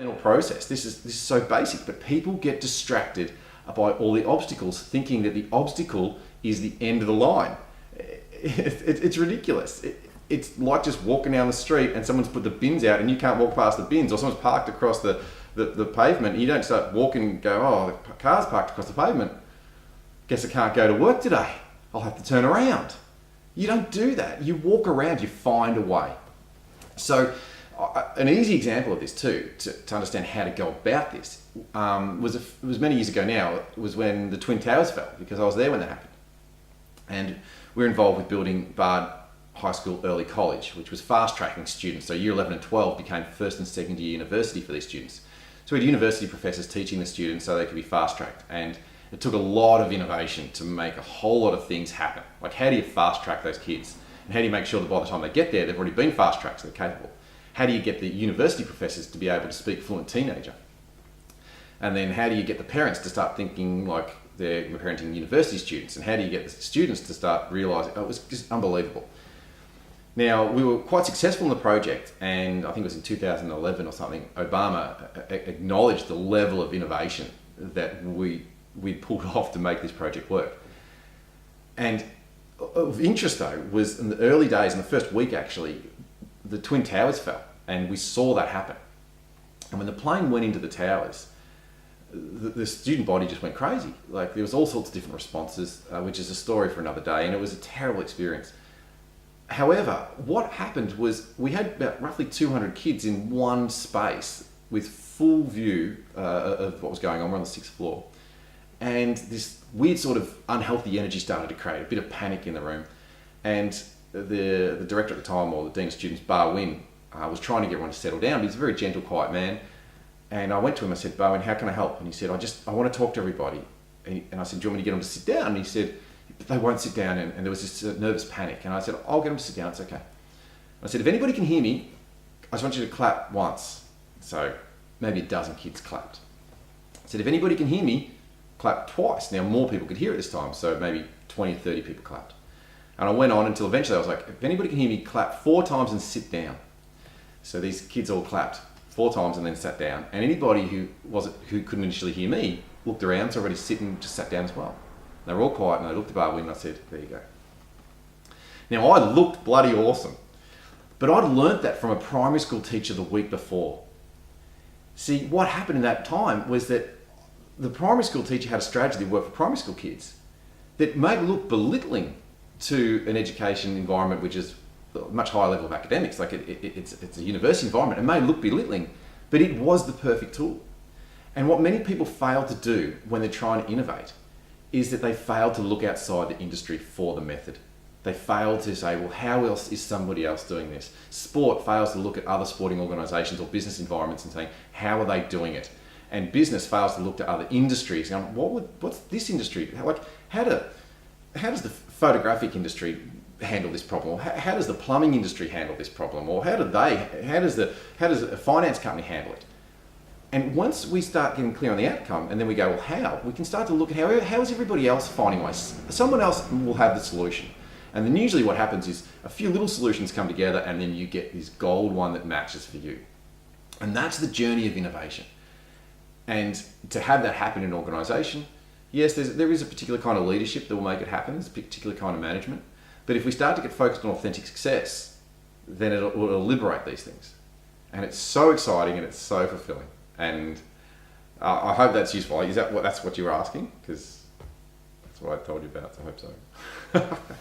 mental process. This is so basic, but people get distracted by all the obstacles, thinking that the obstacle is the end of the line. It's ridiculous. It's like just walking down the street and someone's put the bins out and you can't walk past the bins, or someone's parked across the pavement and you don't start walking and go, oh, the car's parked across the pavement. Guess I can't go to work today. I'll have to turn around. You don't do that. You walk around, you find a way. So an easy example of this too, to understand how to go about this, was many years ago now. It was when the Twin Towers fell, because I was there when that happened. And we were involved with building Bard High School Early College, which was fast-tracking students. So year 11 and 12 became first and second year university for these students. So we had university professors teaching the students so they could be fast-tracked. And it took a lot of innovation to make a whole lot of things happen. Like, how do you fast-track those kids? And how do you make sure that by the time they get there, they've already been fast-tracked, so they're capable? How do you get the university professors to be able to speak fluent teenager? And then how do you get the parents to start thinking like they're parenting university students? And how do you get the students to start realising, oh, it was just unbelievable. Now, we were quite successful in the project, and I think it was in 2011 or something, Obama acknowledged the level of innovation that we pulled off to make this project work. And of interest though was in the early days, in the first week actually, the Twin Towers fell, and we saw that happen. And when the plane went into the towers, the student body just went crazy. Like, there was all sorts of different responses, which is a story for another day, and it was a terrible experience. However, what happened was we had about roughly 200 kids in one space with full view of what was going on. We're on the 6th floor. And this weird sort of unhealthy energy started to create a bit of panic in the room. And the director at the time, or the Dean of Students, Bar Win, was trying to get everyone to settle down. But he's a very gentle, quiet man. And I went to him, I said, Barwin, how can I help? And he said, I want to talk to everybody. And I said, do you want me to get them to sit down? And he said, but they won't sit down. And there was this nervous panic. And I said, I'll get them to sit down, it's okay. And I said, if anybody can hear me, I just want you to clap once. So maybe a dozen kids clapped. I said, if anybody can hear me, clap twice. Now more people could hear it this time, so maybe 20, 30 people clapped. And I went on until eventually I was like, if anybody can hear me, clap 4 times and sit down. So these kids all clapped 4 times and then sat down. And anybody who couldn't initially hear me looked around, so already sitting, just sat down as well. They were all quiet, and I looked at Barwin and I said, there you go. Now, I looked bloody awesome, but I'd learnt that from a primary school teacher the week before. See, what happened in that time was that the primary school teacher had a strategy that worked for primary school kids that may look belittling to an education environment which is a much higher level of academics. Like it's a university environment. It may look belittling, but it was the perfect tool. And what many people fail to do when they're trying to innovate is that they fail to look outside the industry for the method. They fail to say, well, how else is somebody else doing this? Sport fails to look at other sporting organisations or business environments and saying, how are they doing it? And business fails to look at other industries. Now, what's this industry? How does the photographic industry handle this problem? Or how does the plumbing industry handle this problem? Or how does a finance company handle it? And once we start getting clear on the outcome, and then we go, well, how? We can start to look at how is everybody else finding ways? Someone else will have the solution. And then usually what happens is a few little solutions come together, and then you get this gold one that matches for you. And that's the journey of innovation. And to have that happen in an organisation, yes, there is a particular kind of leadership that will make it happen. There's a particular kind of management. But if we start to get focused on authentic success, then it'll liberate these things. And it's so exciting and it's so fulfilling. And I hope that's useful. That's what you were asking? Because that's what I told you about, so I hope so.